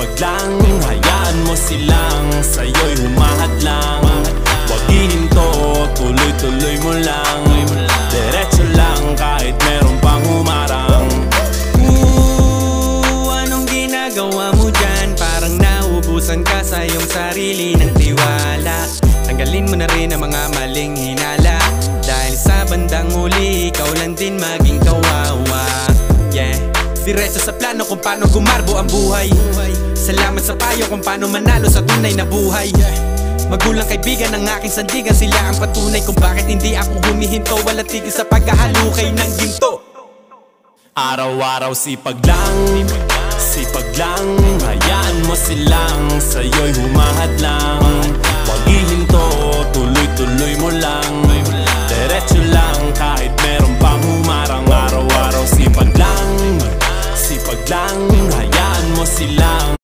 sipag lang, hayaan mo silang sa'yo'y humahadlang. Huwag ihinto, tuloy-tuloy mo lang, diretso lang kahit meron pang humarang. Anong ginagawa mo dyan? Parang naubusan ka sa iyong sarili ng tiwala. Tanggalin mo na rin ang mga maling hinala, dahil sa bandang huli ikaw lang din maging kawawa. Yeah, diretso sa plano kung paano gumarbo ang buhay. Salamat sa payo kung paano manalo sa tunay na buhay. Magulang kaibigan ng aking sandigan, sila ang patunay kung bakit hindi ako humihinto. Walang tigil sa pagkahalukay ng ginto. Araw-araw sipag lang, hayaan mo silang sa'yo'y humahadlang. Huwag ihinto, tuloy-tuloy mo lang, diretso lang kahit meron pang humarang. Araw-araw sipag lang, hayaan mo silang